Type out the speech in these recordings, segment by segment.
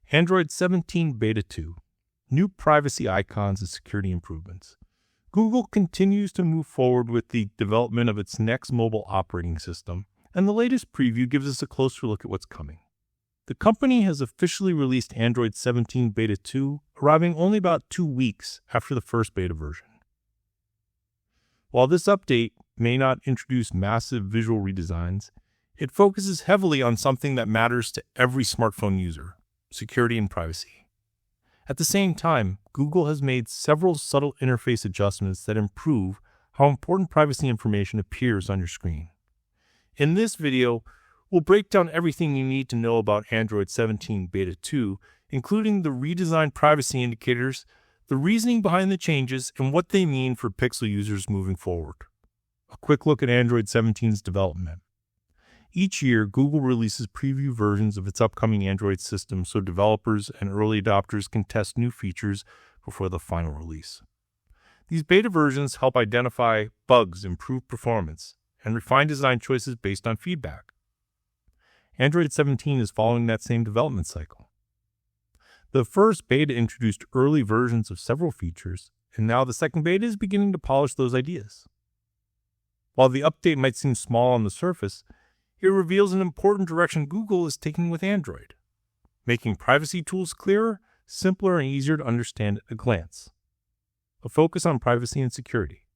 Android 17 Beta 2. New privacy icons and security improvements. Google continues to move forward with the development of its next mobile operating system, and the latest preview gives us a closer look at what's coming. The company has officially released Android 17 Beta 2, arriving only about 2 weeks after the first beta version. While this update may not introduce massive visual redesigns, it focuses heavily on something that matters to every smartphone user: security and privacy. At the same time, Google has made several subtle interface adjustments that improve how important privacy information appears on your screen. In this video, we'll break down everything you need to know about Android 17 Beta 2, including the redesigned privacy indicators, the reasoning behind the changes, and what they mean for Pixel users moving forward. A quick look at Android 17's development. Each year, Google releases preview versions of its upcoming Android system so developers and early adopters can test new features before the final release. These beta versions help identify bugs, improve performance, and refine design choices based on feedback. Android 17 is following that same development cycle. The first beta introduced early versions of several features, and now the second beta is beginning to polish those ideas. While the update might seem small on the surface, it reveals an important direction Google is taking with Android, making privacy tools clearer, simpler, and easier to understand at a glance. A focus on privacy and security.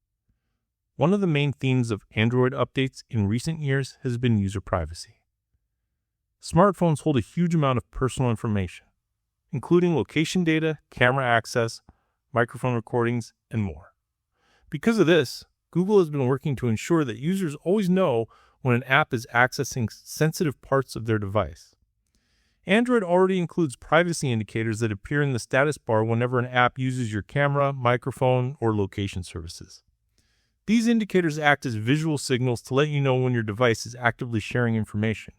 One of the main themes of Android updates in recent years has been user privacy. Smartphones hold a huge amount of personal information, including location data, camera access, microphone recordings, and more. Because of this, Google has been working to ensure that users always know when an app is accessing sensitive parts of their device. Android already includes privacy indicators that appear in the status bar whenever an app uses your camera, microphone, or location services. These indicators act as visual signals to let you know when your device is actively sharing information.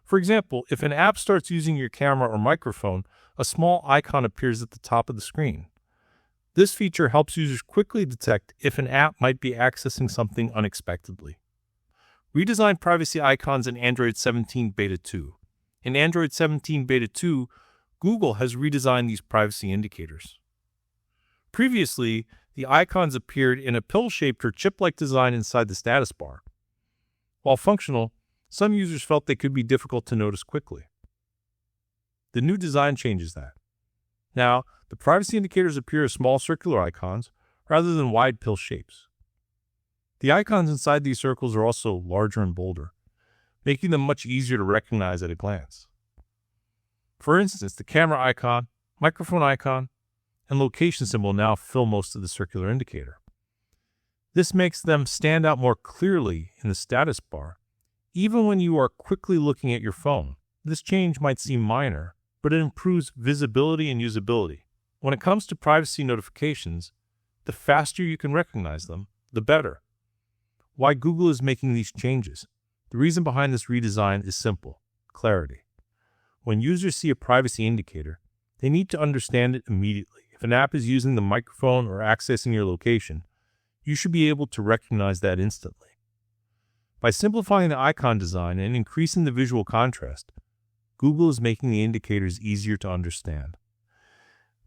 For example, if an app starts using your camera or microphone, a small icon appears at the top of the screen. This feature helps users quickly detect if an app might be accessing something unexpectedly. Redesigned privacy icons in Android 17 Beta 2. In Android 17 Beta 2, Google has redesigned these privacy indicators. Previously, the icons appeared in a pill-shaped or chip-like design inside the status bar. While functional, some users felt they could be difficult to notice quickly. The new design changes that. Now, the privacy indicators appear as small circular icons rather than wide pill shapes. The icons inside these circles are also larger and bolder, making them much easier to recognize at a glance. For instance, the camera icon, microphone icon, and location symbol now fill most of the circular indicator. This makes them stand out more clearly in the status bar, even when you are quickly looking at your phone. This change might seem minor, but it improves visibility and usability. When it comes to privacy notifications, the faster you can recognize them, the better. Why Google is making these changes? The reason behind this redesign is simple: clarity. When users see a privacy indicator, they need to understand it immediately. If an app is using the microphone or accessing your location, you should be able to recognize that instantly. By simplifying the icon design and increasing the visual contrast, Google is making the indicators easier to understand.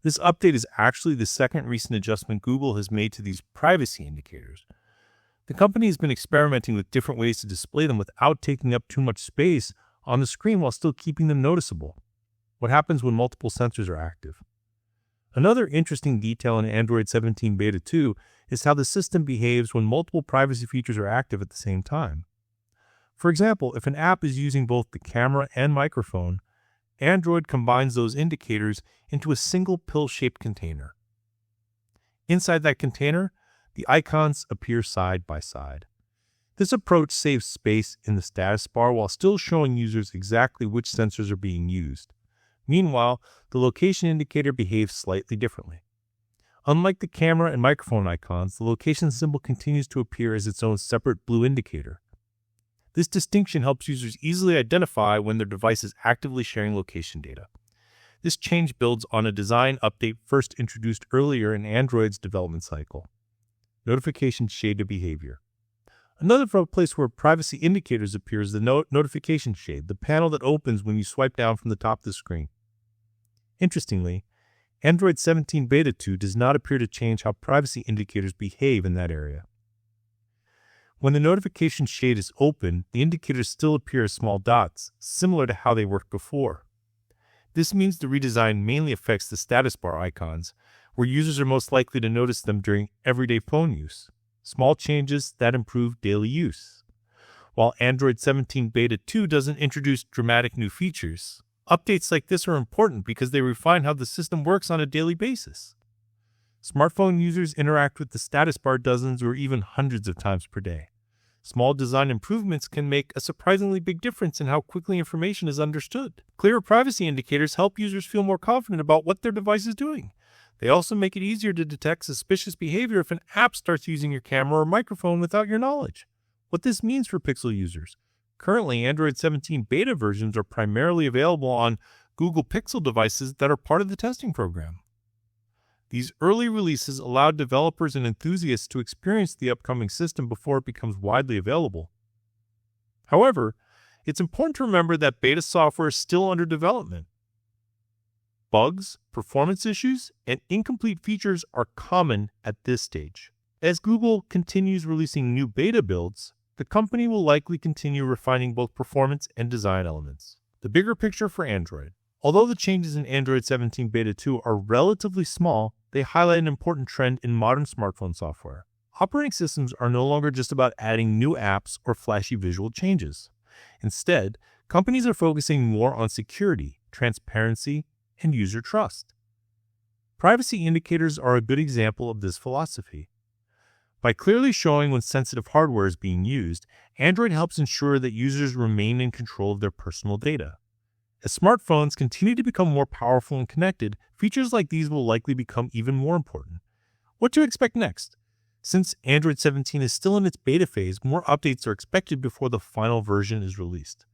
This update is actually the second recent adjustment Google has made to these privacy indicators. The company has been experimenting with different ways to display them without taking up too much space on the screen while still keeping them noticeable. What happens when multiple sensors are active? Another interesting detail in Android 17 Beta 2 is how the system behaves when multiple privacy features are active at the same time. For example, if an app is using both the camera and microphone, Android combines those indicators into a single pill-shaped container. Inside that container, the icons appear side by side. This approach saves space in the status bar while still showing users exactly which sensors are being used. Meanwhile, the location indicator behaves slightly differently. Unlike the camera and microphone icons, the location symbol continues to appear as its own separate blue indicator. This distinction helps users easily identify when their device is actively sharing location data. This change builds on a design update first introduced earlier in Android's development cycle. Notification shaded behavior. Another place where privacy indicators appear is the notification shade, the panel that opens when you swipe down from the top of the screen. Interestingly, Android 17 Beta 2 does not appear to change how privacy indicators behave in that area. When the notification shade is open, the indicators still appear as small dots, similar to how they worked before. This means the redesign mainly affects the status bar icons, where users are most likely to notice them during everyday phone use. Small changes that improve daily use. While Android 17 Beta 2 doesn't introduce dramatic new features, updates like this are important because they refine how the system works on a daily basis. Smartphone users interact with the status bar dozens or even hundreds of times per day. Small design improvements can make a surprisingly big difference in how quickly information is understood. Clearer privacy indicators help users feel more confident about what their device is doing. They also make it easier to detect suspicious behavior if an app starts using your camera or microphone without your knowledge. What this means for Pixel users. Currently, Android 17 beta versions are primarily available on Google Pixel devices that are part of the testing program. These early releases allow developers and enthusiasts to experience the upcoming system before it becomes widely available. However, it's important to remember that beta software is still under development. Bugs, performance issues, and incomplete features are common at this stage. As Google continues releasing new beta builds, the company will likely continue refining both performance and design elements. The bigger picture for Android. Although the changes in Android 17 Beta 2 are relatively small, they highlight an important trend in modern smartphone software. Operating systems are no longer just about adding new apps or flashy visual changes. Instead, companies are focusing more on security, transparency, and user trust. Privacy indicators are a good example of this philosophy. By clearly showing when sensitive hardware is being used, Android helps ensure that users remain in control of their personal data. As smartphones continue to become more powerful and connected, features like these will likely become even more important. What to expect next? Since Android 17 is still in its beta phase, more updates are expected before the final version is released.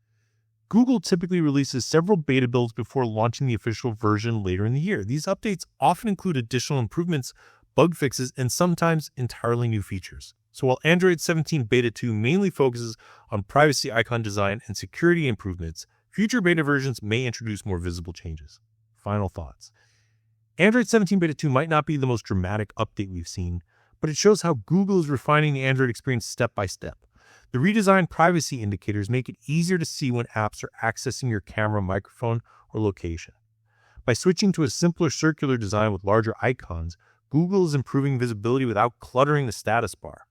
Google typically releases several beta builds before launching the official version later in the year. These updates often include additional improvements, bug fixes, and sometimes entirely new features. So while Android 17 Beta 2 mainly focuses on privacy icon design and security improvements, future beta versions may introduce more visible changes. Final thoughts. Android 17 Beta 2 might not be the most dramatic update we've seen, but it shows how Google is refining the Android experience step by step. The redesigned privacy indicators make it easier to see when apps are accessing your camera, microphone, or location. By switching to a simpler circular design with larger icons, Google is improving visibility without cluttering the status bar.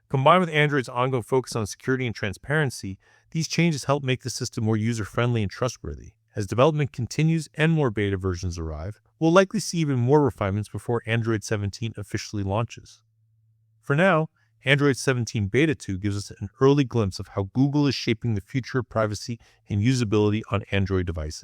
Combined with Android's ongoing focus on security and transparency, these changes help make the system more user-friendly and trustworthy. As development continues and more beta versions arrive, we'll likely see even more refinements before Android 17 officially launches. For now, Android 17 Beta 2 gives us an early glimpse of how Google is shaping the future of privacy and usability on Android devices.